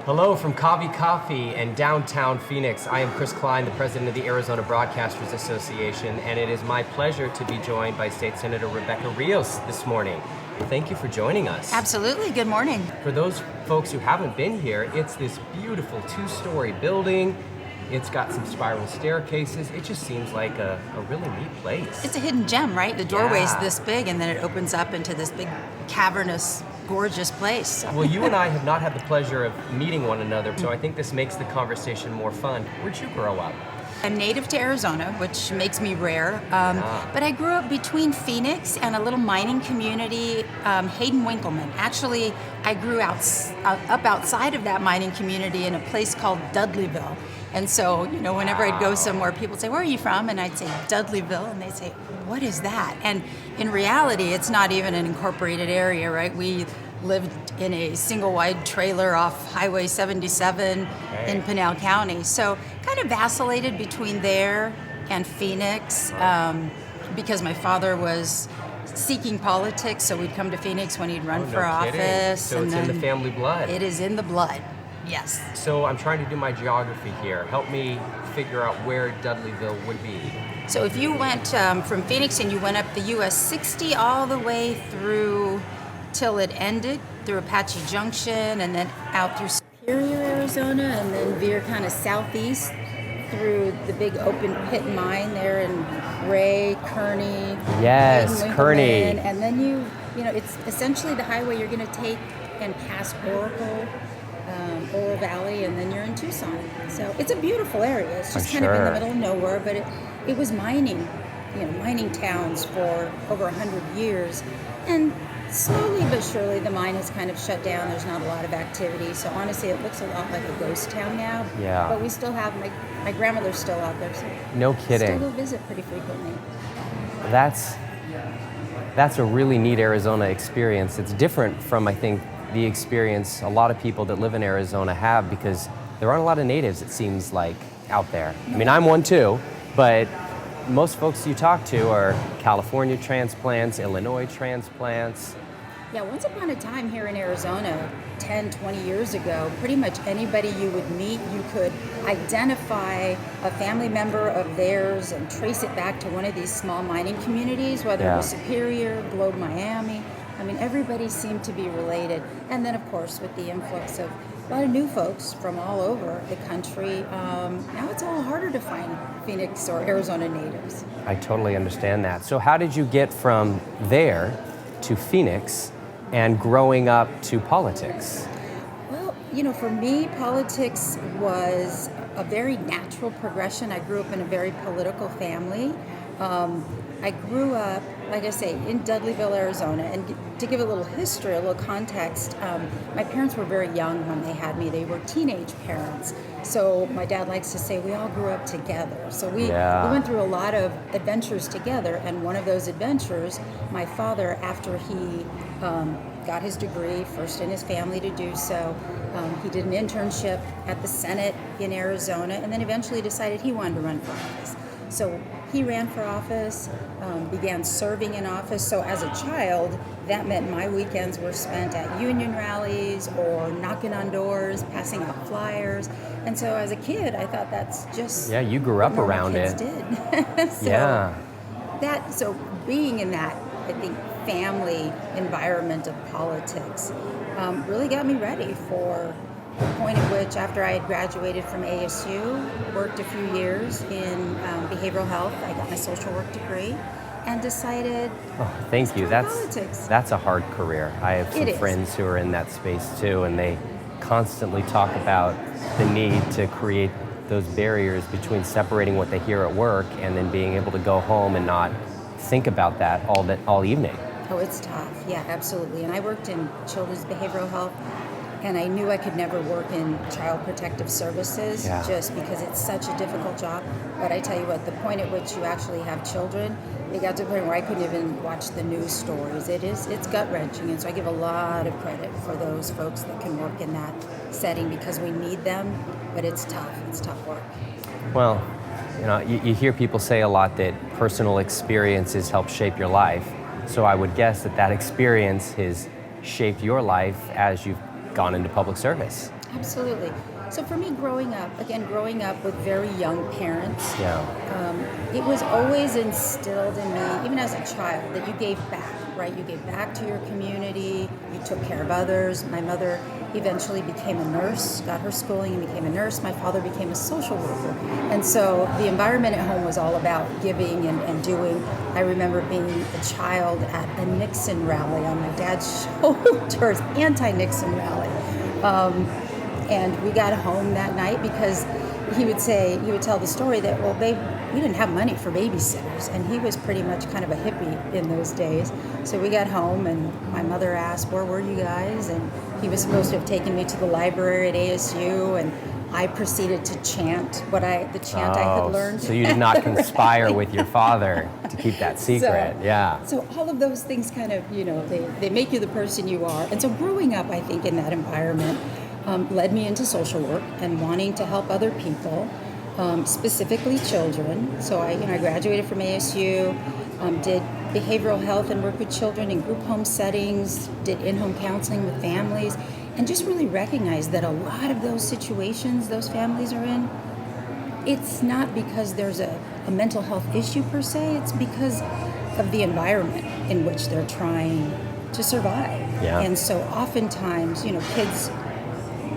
Hello from Kahvi Coffee in downtown Phoenix. I am Chris Kline, the president of the Arizona Broadcasters Association, and it is my pleasure to be joined by State Senator Rebecca Rios this morning. Thank you for joining us. Absolutely, good morning. For those folks who haven't been here, it's this beautiful two-story building. It's got some spiral staircases. It just seems like a really neat place. It's a hidden gem, right? The doorway's Yeah. this big, and then it opens up into this big, cavernous, gorgeous place. Well, you and I have not had the pleasure of meeting one another, so I think this makes the conversation more fun. Where'd you grow up? I'm native to Arizona, which makes me rare, but I grew up between Phoenix and a little mining community, Hayden Winkleman. Actually, I grew up outside of that mining community in a place called Dudleyville. And so, whenever I'd go somewhere, people would say, "Where are you from?" And I'd say, "Dudleyville." And they'd say, "What is that?" And in reality, it's not even an incorporated area, right? We lived in a single-wide trailer off Highway 77 in Pinal County. So kind of vacillated between there and Phoenix because my father was seeking politics, so we'd come to Phoenix when he'd run for office. So it's in the family blood. It is in the blood, yes. So I'm trying to do my geography here. Help me figure out where Dudleyville would be. So if you went from Phoenix and you went up the US 60 all the way through till it ended through Apache Junction and then out through Superior, Arizona, and then veer kind of southeast through the big open pit mine there in Ray, Kearney. Yes, Kearney. And then it's essentially the highway you're going to take and pass Oracle, Oro Valley, and then you're in Tucson. So it's a beautiful area. It's just kind of in the middle of nowhere, but it was mining, mining towns for over 100 years. And slowly but surely the mine has kind of shut down. There's not a lot of activity. So honestly, it looks a lot like a ghost town now. Yeah. But we still have, my grandmother's still out there. So no kidding. Still go visit pretty frequently. That's a really neat Arizona experience. It's different from, I think, the experience a lot of people that live in Arizona have, because there aren't a lot of natives, it seems like, out there. I mean, I'm one too, but most folks you talk to are California transplants, Illinois transplants. Yeah, once upon a time here in Arizona, 10, 20 years ago, pretty much anybody you would meet, you could identify a family member of theirs and trace it back to one of these small mining communities, whether it was Superior, Globe, Miami. I mean, everybody seemed to be related. And then, of course, with the influx of a lot of new folks from all over the country, now it's a little harder to find Phoenix or Arizona natives. I totally understand that. So how did you get from there to Phoenix and growing up to politics? Well, for me, politics was a very natural progression. I grew up in a very political family. I grew up, like I say, in Dudleyville, Arizona. And to give a little history, a little context, my parents were very young when they had me. They were teenage parents. So my dad likes to say we all grew up together. So we went through a lot of adventures together. And one of those adventures, my father, after he got his degree, first in his family to do so, he did an internship at the Senate in Arizona, and then eventually decided he wanted to run for office. So he ran for office, began serving in office. So as a child, that meant my weekends were spent at union rallies or knocking on doors, passing out flyers. And so as a kid, I thought that's just you grew up around kids it. Did. So being in that, I think, family environment of politics really got me ready for the point at which, after I had graduated from ASU, worked a few years in behavioral health. I got my social work degree and decided thank you. Politics. That's a hard career. I have some friends who are in that space too, and they constantly talk about the need to create those barriers between separating what they hear at work and then being able to go home and not think about that all evening. Oh, it's tough. Yeah, absolutely. And I worked in children's behavioral health, and I knew I could never work in child protective services just because it's such a difficult job. But I tell you what, the point at which you actually have children, it got to the point where I couldn't even watch the news stories. It's gut-wrenching, and so I give a lot of credit for those folks that can work in that setting because we need them, but it's tough. It's tough work. Well, you hear people say a lot that personal experiences help shape your life. So I would guess that experience has shaped your life as you've gone into public service. Absolutely. So for me, growing up with very young parents, Yeah. it was always instilled in me, even as a child, that you gave back, right? You gave back to your community, you took care of others. My mother eventually became a nurse, got her schooling and became a nurse. My father became a social worker. And so the environment at home was all about giving and doing. I remember being a child at a Nixon rally on my dad's shoulders, anti-Nixon rally. And we got home that night because he would tell the story that, well, we didn't have money for babysitters, and he was pretty much kind of a hippie in those days. So we got home, and my mother asked, where were you guys? And he was supposed to have taken me to the library at ASU, and I proceeded to chant the chant I had learned. So you did not conspire with your father to keep that secret. So all of those things kind of, they make you the person you are. And so growing up, I think, in that environment, led me into social work and wanting to help other people, specifically children. So I graduated from ASU, did behavioral health and work with children in group home settings, did in-home counseling with families, and just really recognized that a lot of those situations those families are in, it's not because there's a mental health issue per se, it's because of the environment in which they're trying to survive. Yeah. And so oftentimes, kids,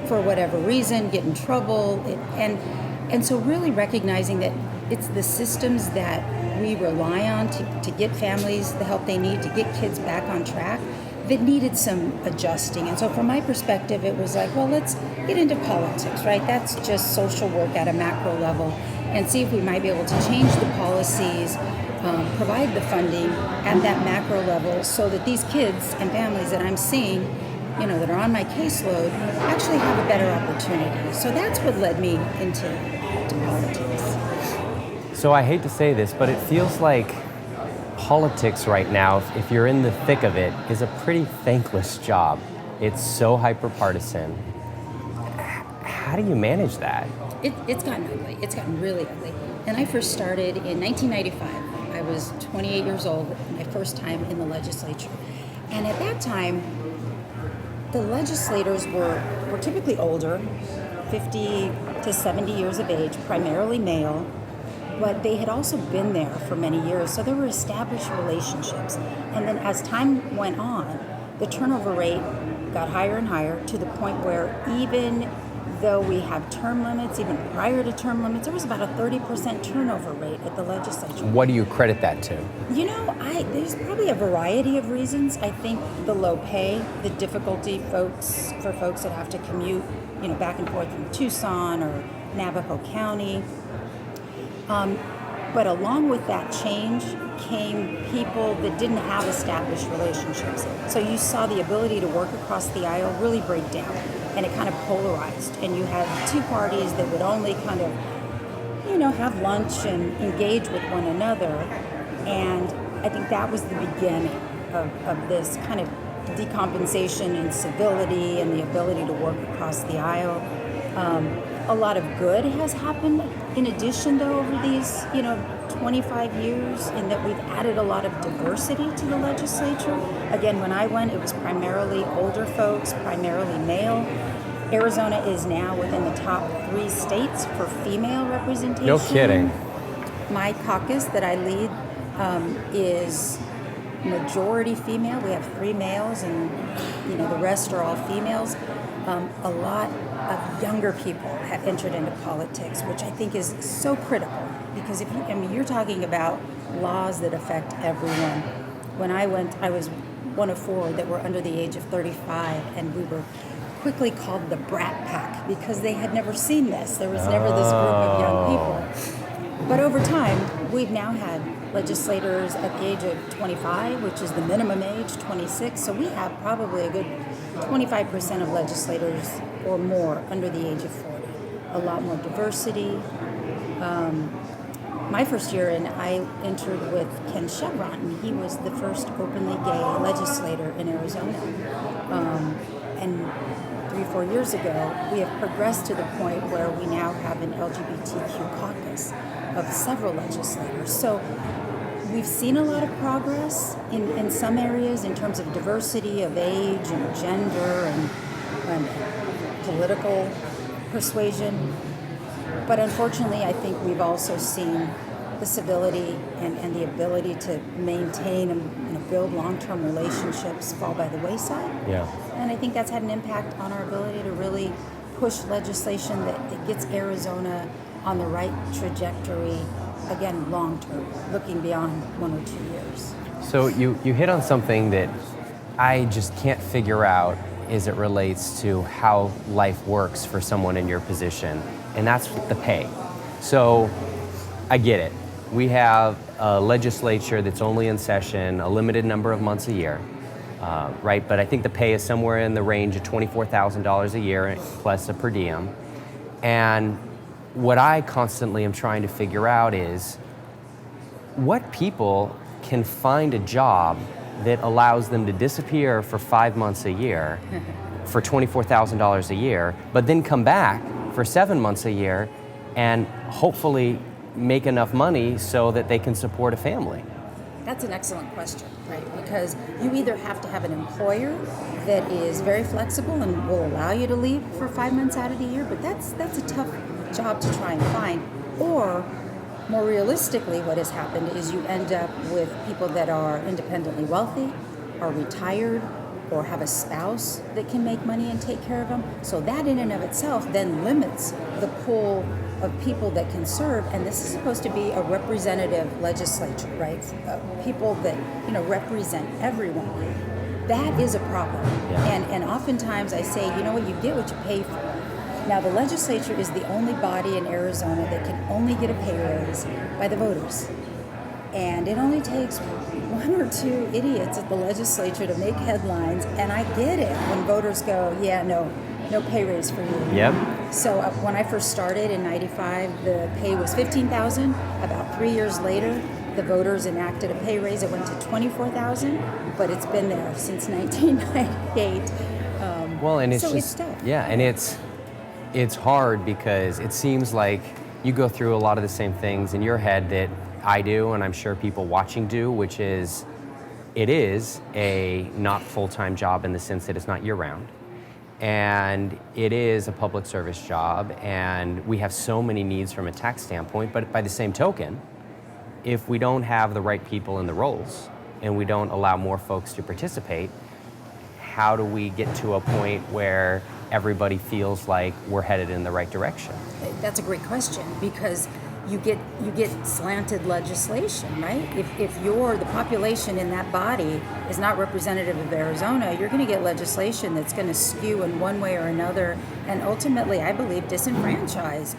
for whatever reason, get in trouble, and so really recognizing that it's the systems that we rely on to get families the help they need, to get kids back on track, that needed some adjusting. And so from my perspective, it was like, well, let's get into politics, right? That's just social work at a macro level, and see if we might be able to change the policies, provide the funding at that macro level, so that these kids and families that I'm seeing, that are on my caseload, actually have a better opportunity. So that's what led me into politics. So I hate to say this, but it feels like politics right now, if you're in the thick of it, is a pretty thankless job. It's so hyper-partisan. How do you manage that? It's gotten ugly. It's gotten really ugly. And I first started in 1995. I was 28 years old, my first time in the legislature. And at that time, the legislators were typically older, 50 to 70 years of age, primarily male, but they had also been there for many years, so there were established relationships. And then as time went on, the turnover rate got higher and higher, to the point where even though we have term limits, even prior to term limits, there was about a 30% turnover rate at the legislature. What do you credit that to? There's probably a variety of reasons. I think the low pay, the difficulty for folks that have to commute, back and forth from Tucson or Navajo County. But along with that change came people that didn't have established relationships. So you saw the ability to work across the aisle really break down, and it kind of polarized. And you had two parties that would only kind of, have lunch and engage with one another. And I think that was the beginning of this kind of decompensation in civility and the ability to work across the aisle. A lot of good has happened in addition, though, over these, 25 years, in that we've added a lot of diversity to the legislature. Again, when I went, it was primarily older folks, primarily male. Arizona is now within the top 3 states for female representation. No kidding. My caucus that I lead is majority female. We have 3 males, and the rest are all females. A lot of younger people have entered into politics, which I think is so critical, because you're talking about laws that affect everyone. When I went, I was one of 4 that were under the age of 35, and we were quickly called the Brat Pack because they had never seen this. There was never this group of young people. But over time, we've now had legislators at the age of 25, which is the minimum age, 26. So we have probably a good 25% of legislators or more under the age of 40. A lot more diversity. My first year in, I entered with Ken Chevron, and he was the first openly gay legislator in Arizona. And 3-4 years ago, we have progressed to the point where we now have an LGBTQ caucus of several legislators. So we've seen a lot of progress in some areas in terms of diversity of age and gender and political persuasion. But unfortunately, I think we've also seen the civility and the ability to maintain and build long-term relationships fall by the wayside. Yeah. And I think that's had an impact on our ability to really push legislation that gets Arizona on the right trajectory, again, long-term, looking beyond 1 or 2 years. So you hit on something that I just can't figure out as it relates to how life works for someone in your position, and that's the pay. So I get it. We have a legislature that's only in session a limited number of months a year, right? But I think the pay is somewhere in the range of $24,000 a year plus a per diem. And what I constantly am trying to figure out is what people can find a job that allows them to disappear for 5 months a year for $24,000 a year, but then come back for 7 months a year and hopefully make enough money so that they can support a family. That's an excellent question, right? Because you either have to have an employer that is very flexible and will allow you to leave for 5 months out of the year, but that's a tough job to try and find. Or more realistically, what has happened is you end up with people that are independently wealthy, are retired, or have a spouse that can make money and take care of them. So that in and of itself then limits the pool of people that can serve, and this is supposed to be a representative legislature, right? People that represent everyone. That is a problem. Yeah. And oftentimes I say, you what, you get what you pay for. Now the legislature is the only body in Arizona that can only get a pay raise by the voters. And it only takes 1 or 2 idiots at the legislature to make headlines, and I get it when voters go, yeah, no pay raise for you. Yep. So when I first started in '95, the pay was $15,000. About 3 years later, the voters enacted a pay raise. It went to $24,000, but it's been there since 1998. Well, and it's so just, it's tough. yeah, and it's hard because it seems like you go through a lot of the same things in your head that I do, and I'm sure people watching do, which is, it is a not full-time job in the sense that it's not year-round. And it is a public service job, and we have so many needs from a tax standpoint, but by the same token, if we don't have the right people in the roles and we don't allow more folks to participate, how do we get to a point where everybody feels like we're headed in the right direction? That's a great question, because you get slanted legislation, right? If the population in that body is not representative of Arizona, you're going to get legislation that's going to skew in one way or another, and ultimately, I believe, disenfranchise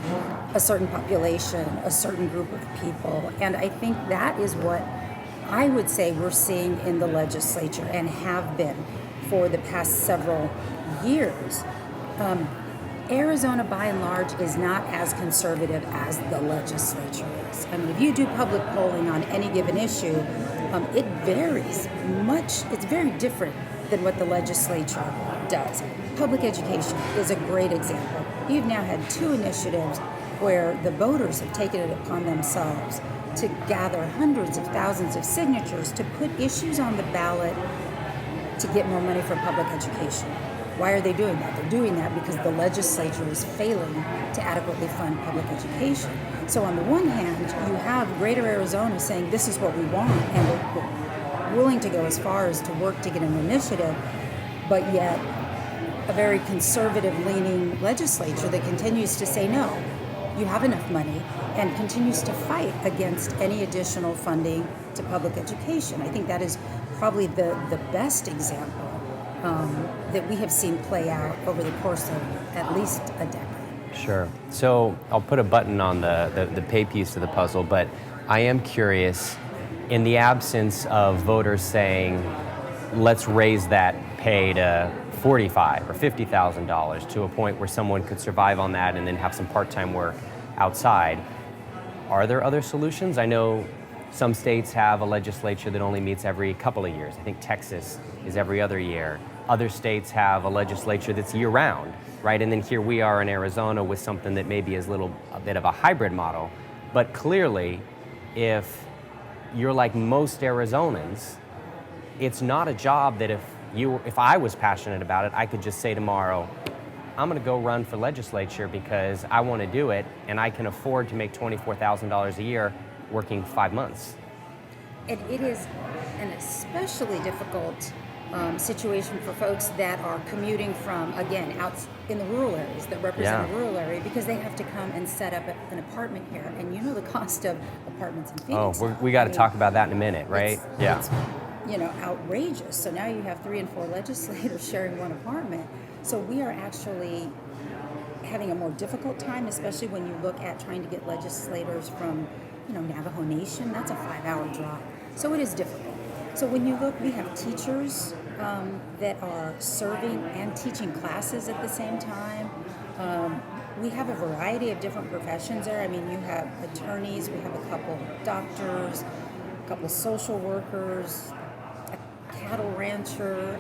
a certain population, a certain group of people. And I think that is what I would say we're seeing in the legislature and have been for the past several years. Arizona, by and large, is not as conservative as the legislature is. I mean, if you do public polling on any given issue, it varies much. It's very different than what the legislature does. Public education is a great example. You've now had 2 initiatives where the voters have taken it upon themselves to gather hundreds of thousands of signatures to put issues on the ballot to get more money for public education. Why are they doing that? They're doing that because the legislature is failing to adequately fund public education. So on the one hand, you have Greater Arizona saying this is what we want, and we're willing to go as far as to work to get an initiative, but yet a very conservative-leaning legislature that continues to say no, you have enough money, and continues to fight against any additional funding to public education. I think that is probably the best example that we have seen play out over the course of at least a decade. Sure. So I'll put a button on the pay piece of the puzzle, but I am curious, in the absence of voters saying, let's raise that pay to $45,000 or $50,000 to a point where someone could survive on that and then have some part-time work outside, are there other solutions? I know some states have a legislature that only meets every couple of years. I think Texas is every other year. Other states have a legislature that's year-round, right? And then here we are in Arizona with something that maybe is a bit of a hybrid model. But clearly, if you're like most Arizonans, it's not a job that if I was passionate about it, I could just say tomorrow, I'm going to go run for legislature because I want to do it, and I can afford to make $24,000 a year working 5 months. And it is an especially difficult situation for folks that are commuting from, again, out in the rural areas that represent a rural area, because they have to come and set up an apartment here. And you know the cost of apartments in Phoenix. We got to talk about that in a minute, right? It's, outrageous. So now you have 3 and 4 legislators sharing one apartment. So we are actually having a more difficult time, especially when you look at trying to get legislators from, Navajo Nation. That's a 5-hour drive. So it is difficult. So when you look, we have teachers that are serving and teaching classes at the same time. We have a variety of different professions there. I mean, you have attorneys, we have a couple doctors, a couple social workers, a cattle rancher,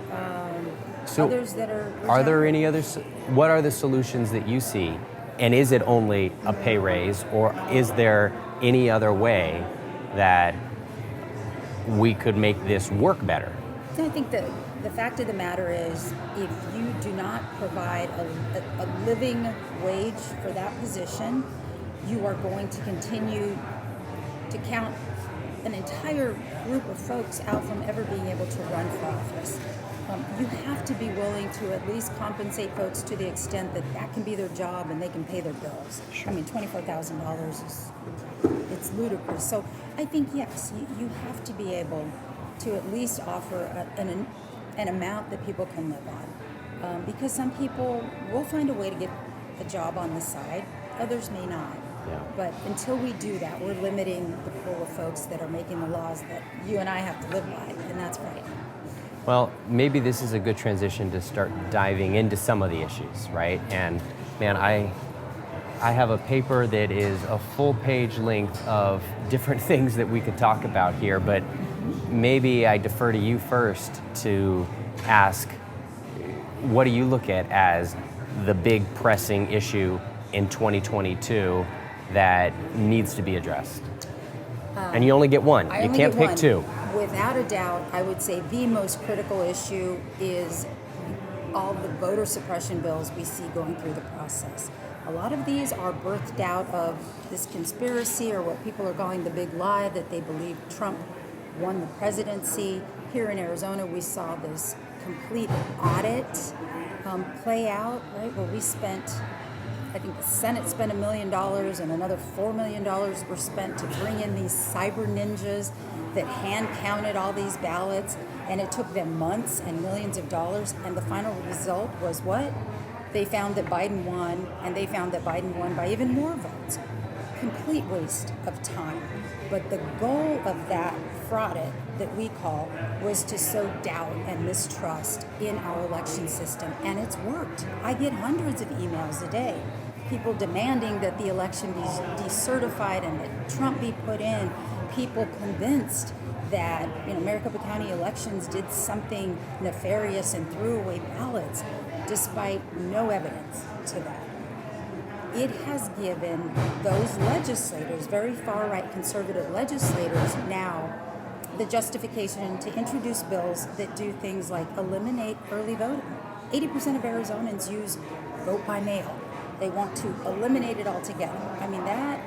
others that are... Are there any others? What are the solutions that you see? And is it only a pay raise, or is there any other way that we could make this work better? I think that the fact of the matter is, if you do not provide a living wage for that position, you are going to continue to count an entire group of folks out from ever being able to run for office. You have to be willing to at least compensate folks to the extent that that can be their job and they can pay their bills. Sure. I mean, $24,000 it's ludicrous. So I think, yes, you have to be able to at least offer an amount that people can live on. Because some people will find a way to get a job on the side, others may not. Yeah. But until we do that, we're limiting the pool of folks that are making the laws that you and I have to live by, and that's right. Well, maybe this is a good transition to start diving into some of the issues, right? And man, I have a paper that is a full page length of different things that we could talk about here, but maybe I defer to you first to ask, what do you look at as the big pressing issue in 2022 that needs to be addressed? And you only get one. You can't pick two. Without a doubt, I would say the most critical issue is all the voter suppression bills we see going through the process. A lot of these are birthed out of this conspiracy, or what people are calling the big lie, that they believe Trump won the presidency. Here in Arizona, we saw this complete audit play out, right, where we spent, I think the Senate spent $1 million and another $4 million were spent to bring in these cyber ninjas that hand counted all these ballots, and it took them months and millions of dollars, and the final result was what? They found that Biden won, and they found that Biden won by even more votes. Complete waste of time. But the goal of that fraud that we call was to sow doubt and mistrust in our election system, and it's worked. I get hundreds of emails a day, people demanding that the election be decertified and that Trump be put in, people convinced that Maricopa County elections did something nefarious and threw away ballots, despite no evidence to that. It has given those legislators, very far-right conservative legislators, now the justification to introduce bills that do things like eliminate early voting. 80% of Arizonans use vote by mail. They want to eliminate it altogether. I mean, that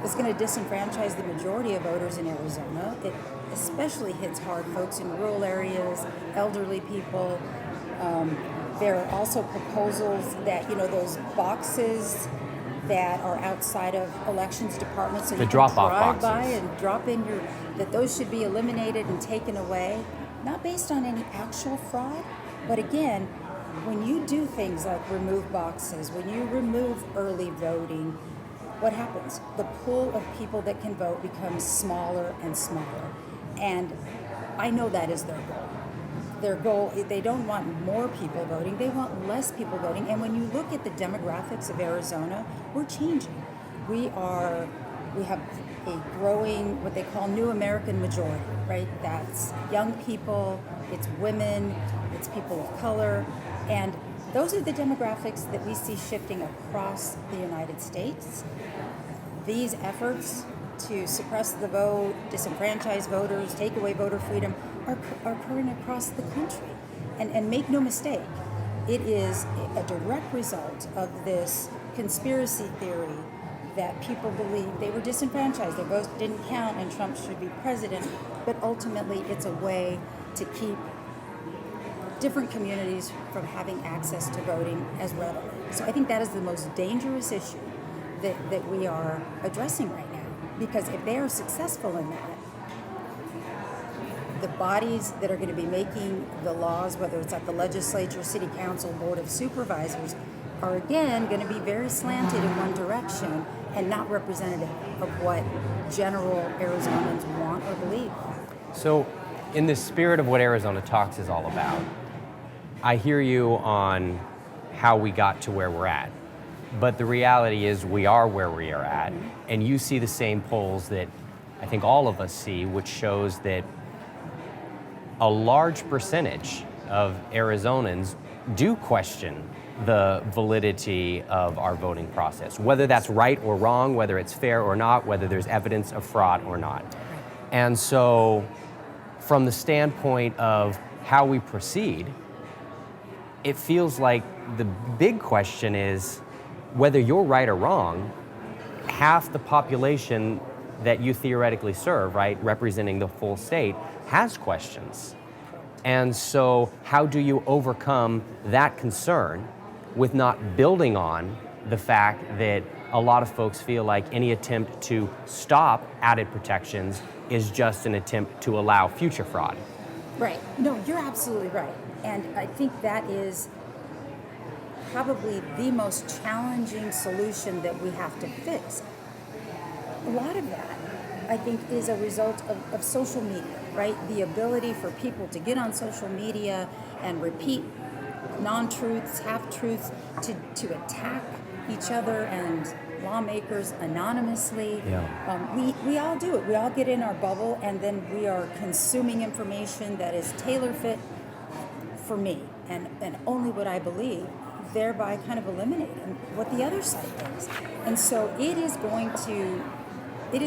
is going to disenfranchise the majority of voters in Arizona. It especially hits hard folks in rural areas, elderly people. There are also proposals that, those boxes that are outside of elections departments, so you can drive by and drop in that those should be eliminated and taken away, not based on any actual fraud, but again, when you do things like remove boxes, when you remove early voting, what happens? The pool of people that can vote becomes smaller and smaller. And I know that is their goal. Their goal, they don't want more people voting, they want less people voting. And when you look at the demographics of Arizona, we're changing. We have a growing, what they call new American majority, right? That's young people, it's women, it's people of color, and those are the demographics that we see shifting across the United States. These efforts to suppress the vote, disenfranchise voters, take away voter freedom are occurring across the country. And make no mistake, it is a direct result of this conspiracy theory that people believe they were disenfranchised, their votes didn't count, and Trump should be president. But ultimately, it's a way to keep different communities from having access to voting as readily. So I think that is the most dangerous issue that we are addressing right now. Because if they are successful in that, the bodies that are going to be making the laws, whether it's at the legislature, city council, board of supervisors, are again going to be very slanted in one direction and not representative of what general Arizonans want or believe. So, in the spirit of what Arizona Talks is all about, I hear you on how we got to where we're at. But the reality is we are where we are at, and you see the same polls that I think all of us see, which shows that a large percentage of Arizonans do question the validity of our voting process, whether that's right or wrong, whether it's fair or not, whether there's evidence of fraud or not. And so, from the standpoint of how we proceed, it feels like the big question is whether you're right or wrong. Half the population that you theoretically serve, right, representing the full state, has questions. And so how do you overcome that concern with not building on the fact that a lot of folks feel like any attempt to stop added protections is just an attempt to allow future fraud? Right. No, you're absolutely right. And I think that is probably the most challenging solution that we have to fix. A lot of that, I think, is a result of social media, right? The ability for people to get on social media and repeat non-truths, half-truths, to attack each other and lawmakers anonymously. Yeah. We all do it. We all get in our bubble, and then we are consuming information that is tailor-fit for me and only what I believe, thereby kind of eliminating what the other side thinks. And so it is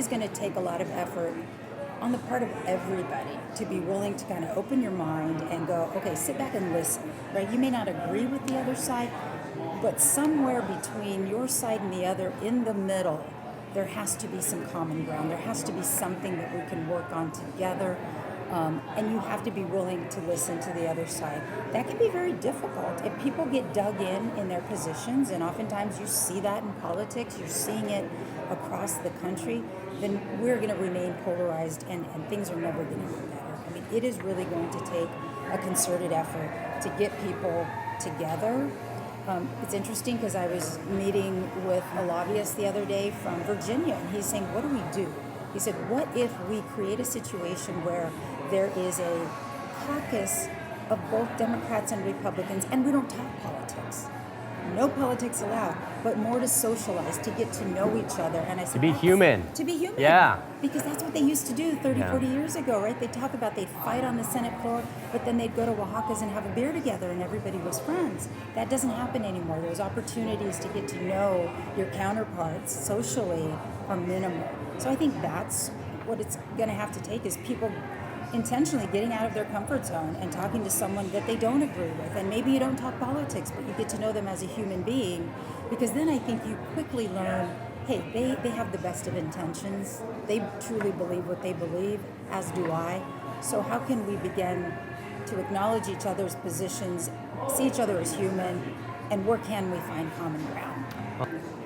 going to take a lot of effort on the part of everybody to be willing to kind of open your mind and go, okay, sit back and listen, right? You may not agree with the other side, but somewhere between your side and the other, in the middle, there has to be some common ground. There has to be something that we can work on together. And you have to be willing to listen to the other side. That can be very difficult. If people get dug in their positions, and oftentimes you see that in politics, you're seeing it across the country, then we're going to remain polarized, and things are never going to get better. I mean, it is really going to take a concerted effort to get people together. It's interesting because I was meeting with a lobbyist the other day from Virginia, and he's saying, what do we do? He said, what if we create a situation where there is a caucus of both Democrats and Republicans, and we don't talk politics? No politics allowed, but more to socialize, to get to know each other. And I said, To be human. To be human. Yeah. Because that's what they used to do 30, 40 years ago, right? They'd talk about they'd fight on the Senate floor, but then they'd go to Oaxaca's and have a beer together and everybody was friends. That doesn't happen anymore. Those opportunities to get to know your counterparts socially are minimal. So I think that's what it's going to have to take, is people intentionally getting out of their comfort zone and talking to someone that they don't agree with. And maybe you don't talk politics, but you get to know them as a human being, because then I think you quickly learn, hey, they have the best of intentions. They truly believe what they believe, as do I. So how can we begin to acknowledge each other's positions, see each other as human, and where can we find common ground?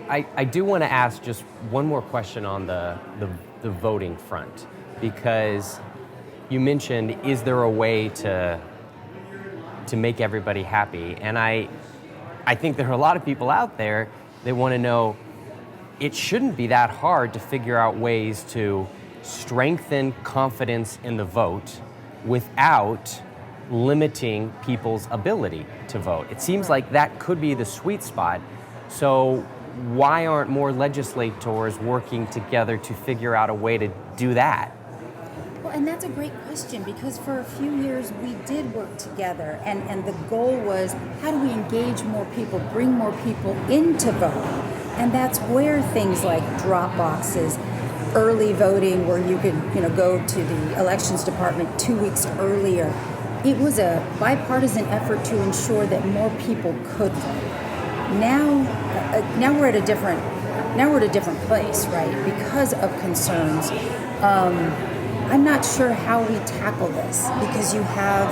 I do want to ask just one more question on the voting front, because you mentioned, is there a way to make everybody happy? And I think there are a lot of people out there that want to know, it shouldn't be that hard to figure out ways to strengthen confidence in the vote without limiting people's ability to vote. It seems like that could be the sweet spot. So why aren't more legislators working together to figure out a way to do that? Well, and that's a great question, because for a few years we did work together, and the goal was, how do we engage more people, bring more people into voting? And that's where things like drop boxes, early voting, where you could go to the elections department 2 weeks earlier, it was a bipartisan effort to ensure that more people could vote. Now we're at a different place, right? Because of concerns. I'm not sure how we tackle this because you have,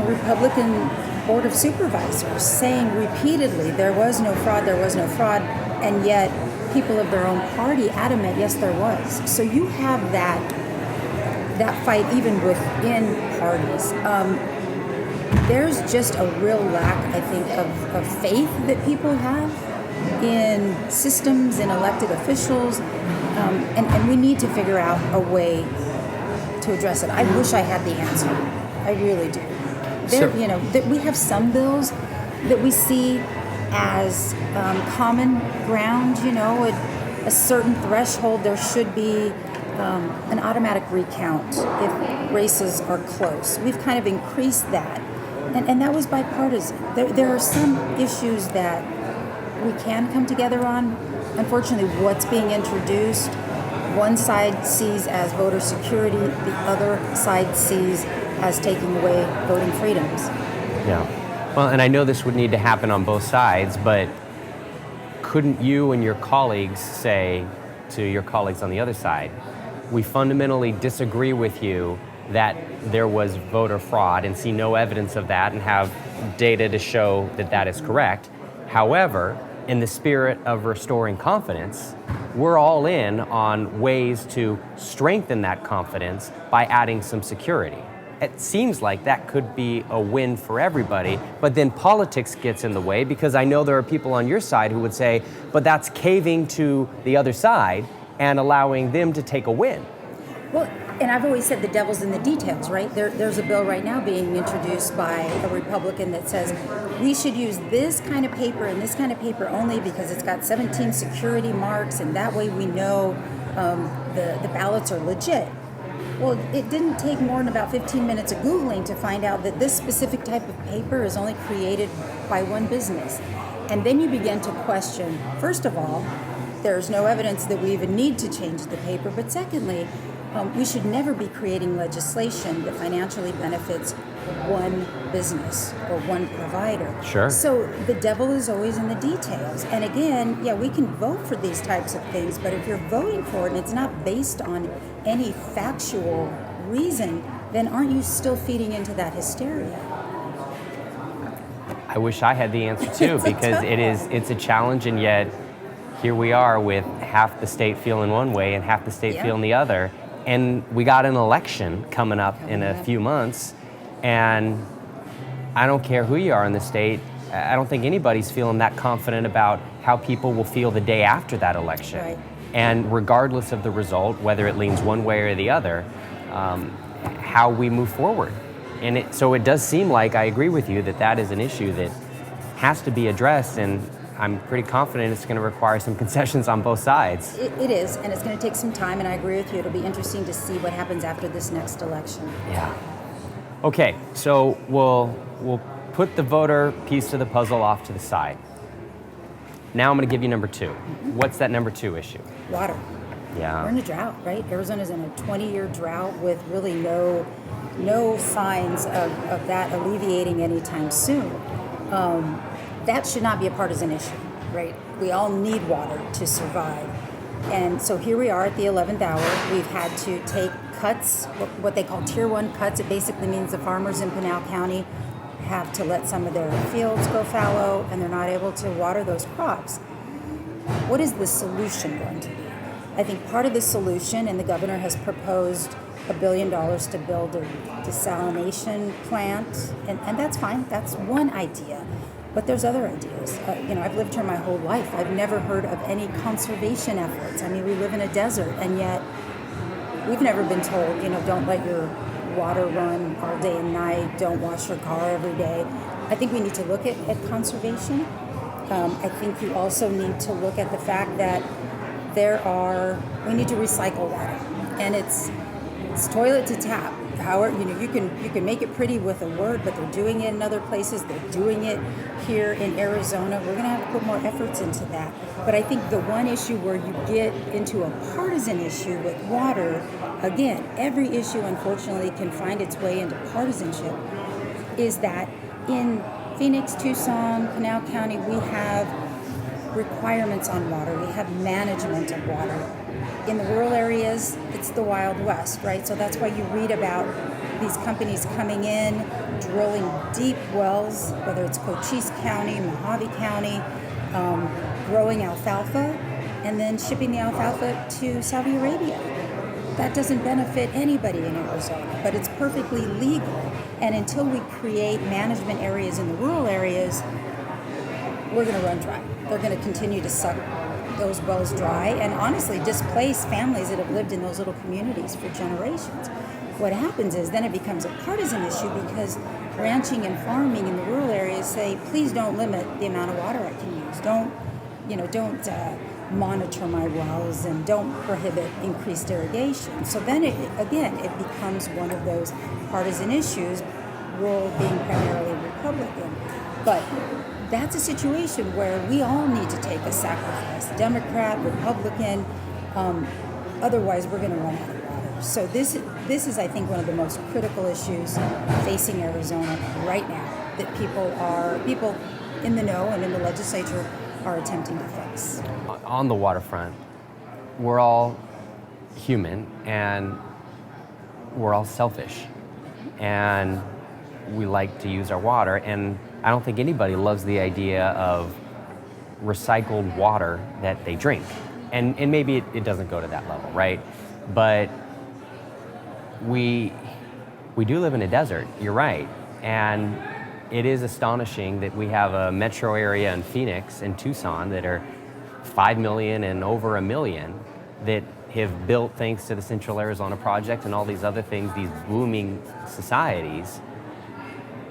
Republican Board of Supervisors saying repeatedly there was no fraud, and yet people of their own party adamant, yes, there was. So you have that fight even within parties. There's just a real lack, I think, of faith that people have in systems and elected officials, and we need to figure out a way to address it. I wish I had the answer. I really do. We have some bills that we see as common ground. A certain threshold. There should be an automatic recount if races are close. We've kind of increased that, and that was bipartisan. There are some issues that we can come together on. Unfortunately, what's being introduced, one side sees as voter security, the other side sees as taking away voting freedoms. Yeah. Well, and I know this would need to happen on both sides, but couldn't you and your colleagues say to your colleagues on the other side, we fundamentally disagree with you that there was voter fraud and see no evidence of that and have data to show that that is correct. However, in the spirit of restoring confidence, we're all in on ways to strengthen that confidence by adding some security. It seems like that could be a win for everybody, but then politics gets in the way because I know there are people on your side who would say, but that's caving to the other side and allowing them to take a win. Well, and I've always said the devil's in the details, right? There's a bill right now being introduced by a Republican that says we should use this kind of paper and this kind of paper only because it's got 17 security marks, and that way we know the ballots are legit. Well, it didn't take more than about 15 minutes of Googling to find out that this specific type of paper is only created by one business. And then you begin to question, first of all, there's no evidence that we even need to change the paper, but secondly, we should never be creating legislation that financially benefits one business or one provider. Sure. So the devil is always in the details. And again, yeah, we can vote for these types of things, but if you're voting for it and it's not based on any factual reason, then aren't you still feeding into that hysteria? I wish I had the answer too, because it's a challenge, and yet here we are with half the state feeling one way and half the state feeling the other. And we got an election coming up in a few months, and I don't care who you are in the state, I don't think anybody's feeling that confident about how people will feel the day after that election. Right. And regardless of the result, whether it leans one way or the other, how we move forward. And so it does seem like, I agree with you, that is an issue that has to be addressed, and I'm pretty confident it's going to require some concessions on both sides. It is, and it's going to take some time, and I agree with you. It'll be interesting to see what happens after this next election. Yeah. Okay, so we'll put the voter piece of the puzzle off to the side. Now I'm going to give you number two. What's that number two issue? Water. Yeah. We're in a drought, right? Arizona's in a 20-year drought with really no signs of that alleviating anytime soon. That should not be a partisan issue, right? We all need water to survive. And so here we are at the 11th hour. We've had to take cuts, what they call Tier 1 cuts. It basically means the farmers in Pinal County have to let some of their fields go fallow, and they're not able to water those crops. What is the solution going to be? I think part of the solution, and the governor has proposed $1 billion to build a desalination plant, and that's fine. That's one idea. But there's other ideas. I've lived here my whole life. I've never heard of any conservation efforts. I mean, we live in a desert, and yet we've never been told, don't let your water run all day and night, don't wash your car every day. I think we need to look at conservation. I think you also need to look at the fact that we need to recycle water. And it's toilet to tap. However, you can make it pretty with a word, but they're doing it in other places. They're doing it here in Arizona. We're going to have to put more efforts into that. But I think the one issue where you get into a partisan issue with water, again, every issue unfortunately can find its way into partisanship, is that in Phoenix, Tucson, Pinal County, we have requirements on water. We have management of water. In the rural areas, it's the Wild West, right? So that's why you read about these companies coming in, drilling deep wells, whether it's Cochise County, Mojave County, growing alfalfa, and then shipping the alfalfa to Saudi Arabia. That doesn't benefit anybody in Arizona, but it's perfectly legal. And until we create management areas in the rural areas, we're going to run dry. They're going to continue to suck those wells dry and honestly displace families that have lived in those little communities for generations. What happens is then it becomes a partisan issue because ranching and farming in the rural areas say, please don't limit the amount of water I can use. Don't monitor my wells and don't prohibit increased irrigation. So then it becomes one of those partisan issues, rural being primarily Republican. But that's a situation where we all need to take a sacrifice, Democrat, Republican, otherwise we're going to run out of water. So this is, I think, one of the most critical issues facing Arizona right now that people in the know and in the legislature are attempting to fix. On the waterfront, we're all human and we're all selfish and we like to use our water, and I don't think anybody loves the idea of recycled water that they drink. And maybe it doesn't go to that level, right? But we do live in a desert, you're right. And it is astonishing that we have a metro area in Phoenix and Tucson that are 5 million and over 1 million that have built thanks to the Central Arizona Project and all these other things, these booming societies.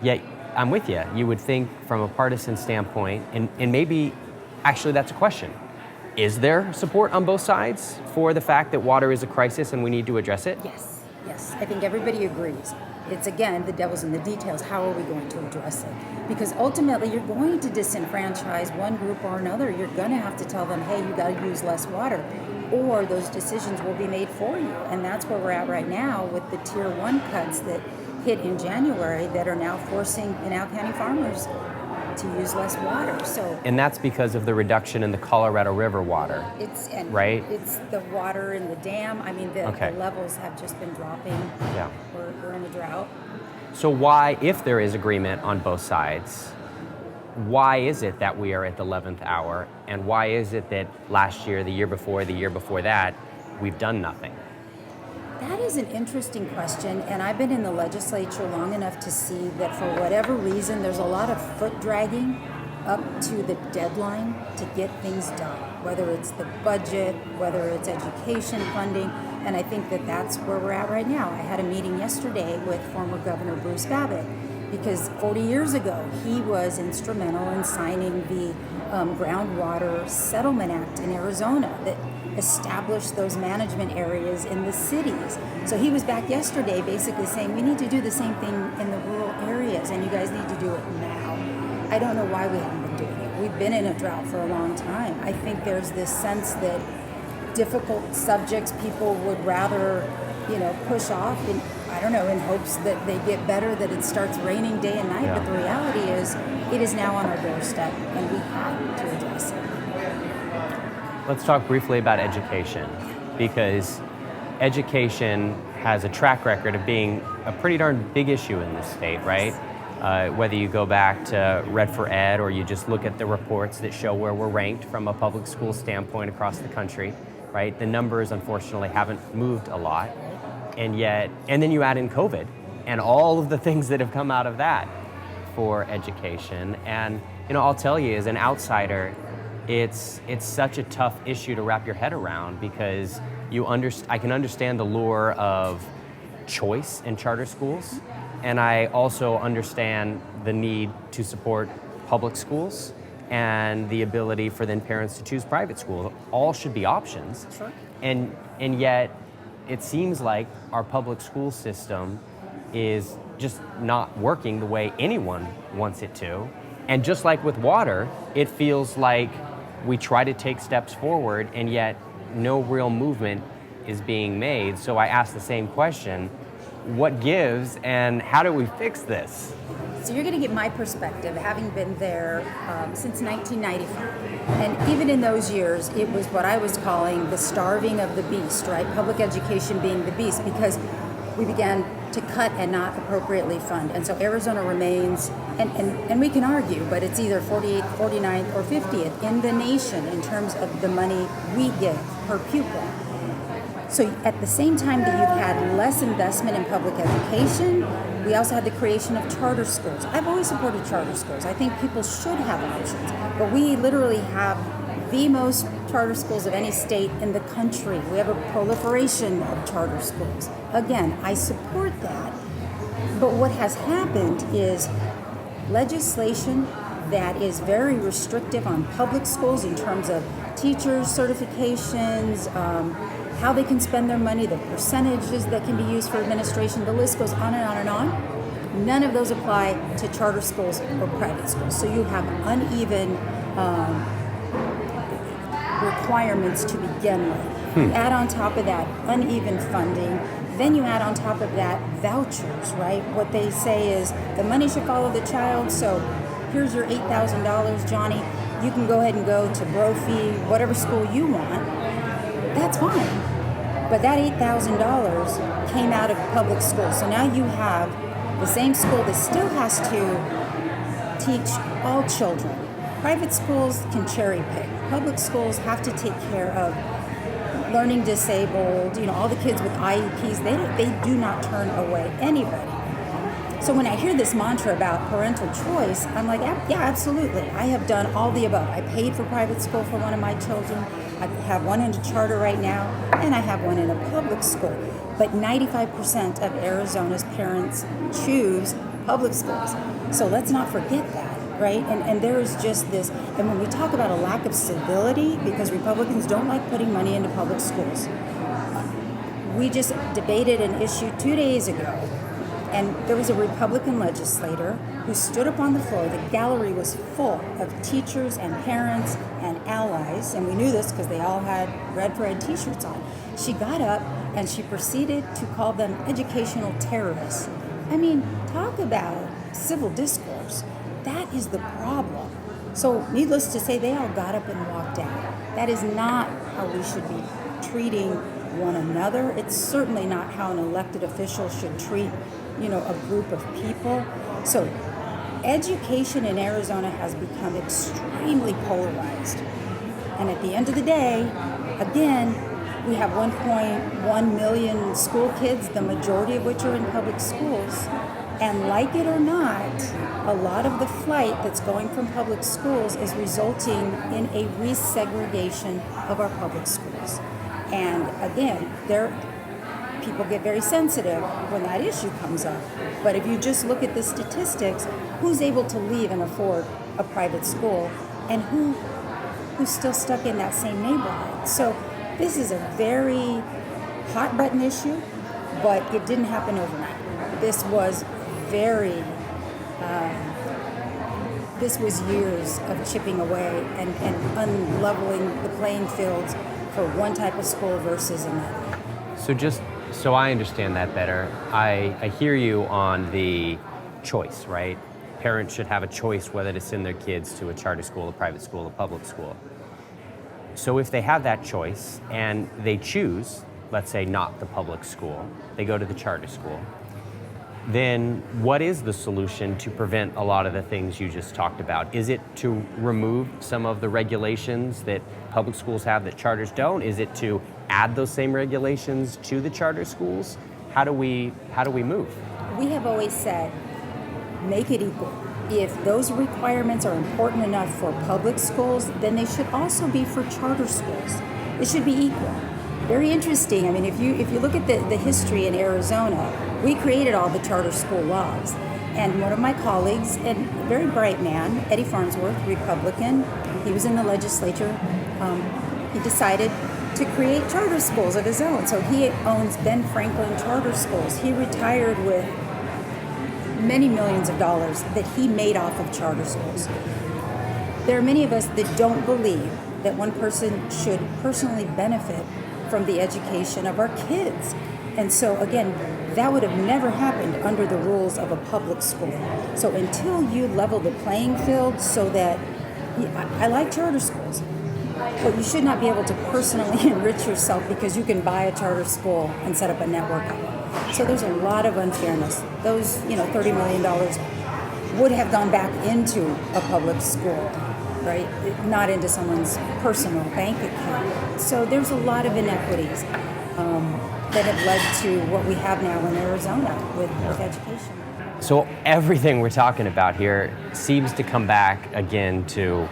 Yet, I'm with you. You would think from a partisan standpoint, and maybe actually that's a question. Is there support on both sides for the fact that water is a crisis and we need to address it? Yes. I think everybody agrees. It's, again, the devil's in the details. How are we going to address it? Because ultimately, you're going to disenfranchise one group or another. You're going to have to tell them, hey, you got to use less water, or those decisions will be made for you. And that's where we're at right now with the Tier 1 cuts that hit in January that are now forcing Pinal County farmers to use less water. And that's because of the reduction in the Colorado River water. Right? It's the water in the dam. I mean, the levels have just been dropping. Yeah. We're in a drought. So why, if there is agreement on both sides, why is it that we are at the 11th hour? And why is it that last year, the year before that, we've done nothing? That is an interesting question, and I've been in the legislature long enough to see that for whatever reason, there's a lot of foot dragging up to the deadline to get things done, whether it's the budget, whether it's education funding, and I think that that's where we're at right now. I had a meeting yesterday with former Governor Bruce Babbitt, because 40 years ago, he was instrumental in signing the Groundwater Settlement Act in Arizona that established those management areas in the cities. So he was back yesterday basically saying, we need to do the same thing in the rural areas, and you guys need to do it now. I don't know why we haven't been doing it. We've been in a drought for a long time. I think there's this sense that difficult subjects people would rather, push off in hopes that they get better, that it starts raining day and night. Yeah. But the reality is, it is now on our doorstep, and we have to address it. Let's talk briefly about education, because education has a track record of being a pretty darn big issue in this state, right? Whether you go back to Red for Ed or you just look at the reports that show where we're ranked from a public school standpoint across the country, right? The numbers, unfortunately, haven't moved a lot. And then you add in COVID and all of the things that have come out of that for education. And, I'll tell you, as an outsider, it's such a tough issue to wrap your head around, because I can understand the lure of choice in charter schools, and I also understand the need to support public schools and the ability for then parents to choose private schools. All should be options. Sure. And yet it seems like our public school system is just not working the way anyone wants it to. And just like with water, it feels like we try to take steps forward and yet no real movement is being made. So I ask the same question, what gives and how do we fix this? So you're going to get my perspective, having been there since 1995. And even in those years, it was what I was calling the starving of the beast, right? Public education being the beast, because we began to cut and not appropriately fund. And so Arizona remains, and we can argue, but it's either 48th, 49th, or 50th in the nation in terms of the money we give per pupil. So at the same time that you've had less investment in public education, we also had the creation of charter schools. I've always supported charter schools. I think people should have options, but we literally have the most charter schools of any state in the country. We have a proliferation of charter schools. Again, I support that, but what has happened is legislation that is very restrictive on public schools in terms of teachers' certifications, how they can spend their money, the percentages that can be used for administration, the list goes on and on and on. None of those apply to charter schools or private schools. So you have uneven requirements to begin with. Add on top of that uneven funding, then you add on top of that vouchers, right? What they say is the money should follow the child, so here's your $8,000, Johnny. You can go ahead and go to Brophy, whatever school you want. That's fine. But that $8,000 came out of public school. So now you have the same school that still has to teach all children. Private schools can cherry pick. Public schools have to take care of learning disabled, all the kids with IEPs. They do not turn away anybody. So when I hear this mantra about parental choice, I'm like, yeah, absolutely. I have done all the above. I paid for private school for one of my children. I have one in a charter right now, and I have one in a public school. But 95% of Arizona's parents choose public schools. So let's not forget that, right? And there is just this, and when we talk about a lack of civility, because Republicans don't like putting money into public schools, we just debated an issue 2 days ago. And there was a Republican legislator who stood up on the floor. The gallery was full of teachers and parents and allies, and we knew this because they all had Red for Ed t-shirts on. She got up and she proceeded to call them educational terrorists. I mean, talk about civil discourse. That is the problem. So needless to say, they all got up and walked out. That is not how we should be treating one another. It's certainly not how an elected official should treat a group of people. So education in Arizona has become extremely polarized. And at the end of the day, again, we have 1.1 million school kids, the majority of which are in public schools. And like it or not, a lot of the flight that's going from public schools is resulting in a resegregation of our public schools. And again, people get very sensitive when that issue comes up. But if you just look at the statistics, who's able to leave and afford a private school and who's still stuck in that same neighborhood? So this is a very hot button issue, but it didn't happen overnight. This was this was years of chipping away and unleveling the playing fields for one type of school versus another. So just so I understand that better, I hear you on the choice, right? Parents should have a choice whether to send their kids to a charter school, a private school, a public school. So if they have that choice and they choose, let's say not the public school, they go to the charter school, then what is the solution to prevent a lot of the things you just talked about? Is it to remove some of the regulations that public schools have that charters don't? Is it to add those same regulations to the charter schools? How do we move? We have always said, make it equal. If those requirements are important enough for public schools, then they should also be for charter schools. It should be equal. Very interesting. I mean, if you look at the history in Arizona, we created all the charter school laws. And one of my colleagues, and a very bright man, Eddie Farnsworth, Republican, he was in the legislature, he decided to create charter schools of his own. So he owns Ben Franklin Charter Schools. He retired with many millions of dollars that he made off of charter schools. There are many of us that don't believe that one person should personally benefit from the education of our kids. And so again, that would have never happened under the rules of a public school. So until you level the playing field so that, I like charter schools, but you should not be able to personally enrich yourself because you can buy a charter school and set up a network up. So there's a lot of unfairness. Those, $30 million would have gone back into a public school, right? Not into someone's personal bank account. So there's a lot of inequities that have led to what we have now in Arizona with education. So everything we're talking about here seems to come back again to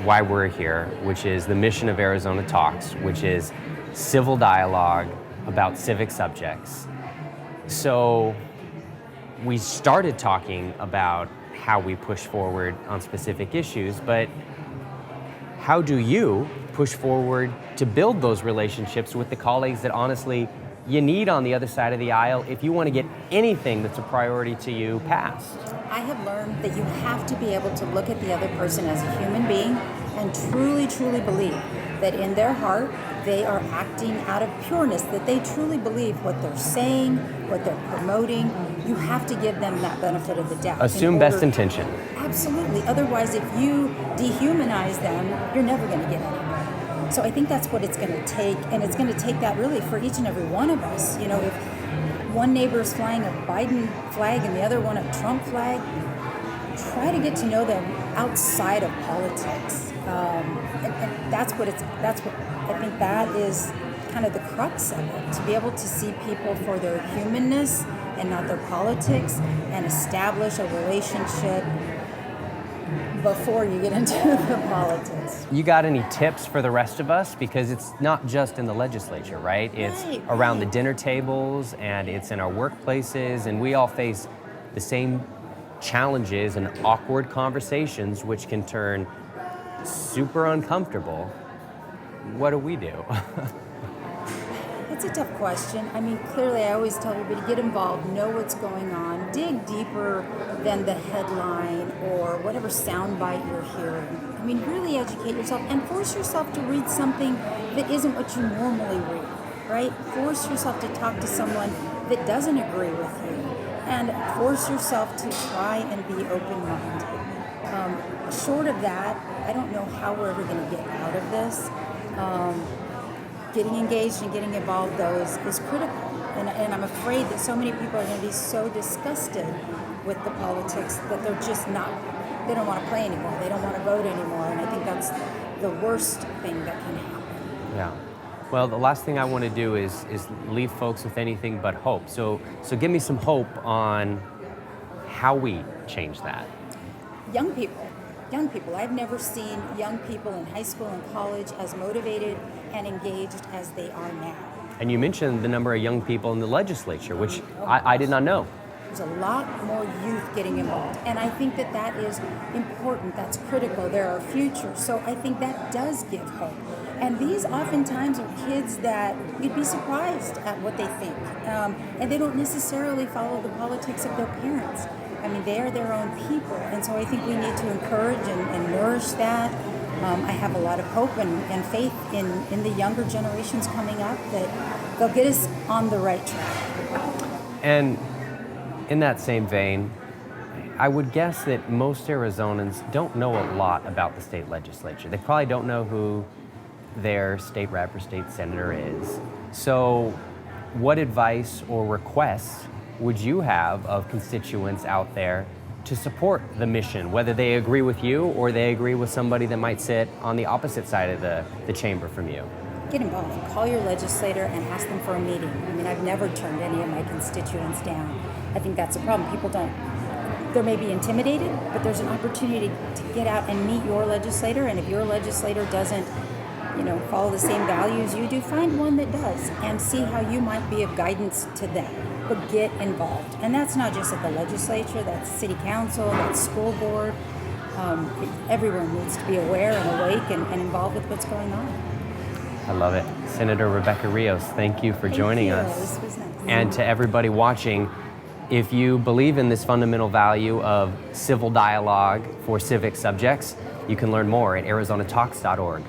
why we're here, which is the mission of Arizona Talks, which is civil dialogue about civic subjects. So we started talking about how we push forward on specific issues, but how do you push forward to build those relationships with the colleagues that honestly you need on the other side of the aisle if you want to get anything that's a priority to you passed? I have learned that you have to be able to look at the other person as a human being and truly, truly believe that in their heart they are acting out of pureness, that they truly believe what they're saying, what they're promoting. You have to give them that benefit of the doubt. Assume best intention. Absolutely. Otherwise, if you dehumanize them, you're never going to get anywhere. So I think that's what it's going to take, and it's going to take that really for each and every one of us. If one neighbor is flying a Biden flag and the other one a Trump flag, try to get to know them outside of politics. And that's what I think that is kind of the crux of it, to be able to see people for their humanness and not their politics, and establish a relationship before you get into the politics. You got any tips for the rest of us? Because it's not just in the legislature, right? It's around the dinner tables, and it's in our workplaces, and we all face the same challenges and awkward conversations, which can turn super uncomfortable. What do we do? It's a tough question. I mean, clearly I always tell everybody, get involved, know what's going on, dig deeper than the headline or whatever soundbite you're hearing. I mean, really educate yourself and force yourself to read something that isn't what you normally read, right? Force yourself to talk to someone that doesn't agree with you, and force yourself to try and be open-minded. Short of that, I don't know how we're ever going to get out of this. Getting engaged and getting involved, though, is critical. And I'm afraid that so many people are going to be so disgusted with the politics that they don't want to play anymore. They don't want to vote anymore. And I think that's the worst thing that can happen. Yeah. Well, the last thing I want to do is leave folks with anything but hope. So give me some hope on how we change that. Young people. I've never seen young people in high school and college as motivated and engaged as they are now. And you mentioned the number of young people in the legislature, which I did not know. There's a lot more youth getting involved. And I think that is important. That's critical. They're our future. So I think that does give hope. And these oftentimes are kids that you'd be surprised at what they think. And they don't necessarily follow the politics of their parents. I mean, they are their own people. And so I think we need to encourage and nourish that. I have a lot of hope and faith in the younger generations coming up that they'll get us on the right track. And in that same vein, I would guess that most Arizonans don't know a lot about the state legislature. They probably don't know who their state rep or state senator is. So what advice or requests would you have of constituents out there to support the mission, whether they agree with you or they agree with somebody that might sit on the opposite side of the chamber from you? Get involved. Call your legislator and ask them for a meeting. I mean, I've never turned any of my constituents down. I think that's a problem. People they may be intimidated, but there's an opportunity to get out and meet your legislator, and if your legislator doesn't follow the same values you do, find one that does and see how you might be of guidance to them. But get involved. And that's not just at the legislature, that's city council, that's school board. Everyone needs to be aware and awake and involved with what's going on. I love it. Senator Rebecca Rios, thank you for joining us. This was nice. And to everybody watching, If you believe in this fundamental value of civil dialogue for civic subjects, you can learn more at arizonatalks.org.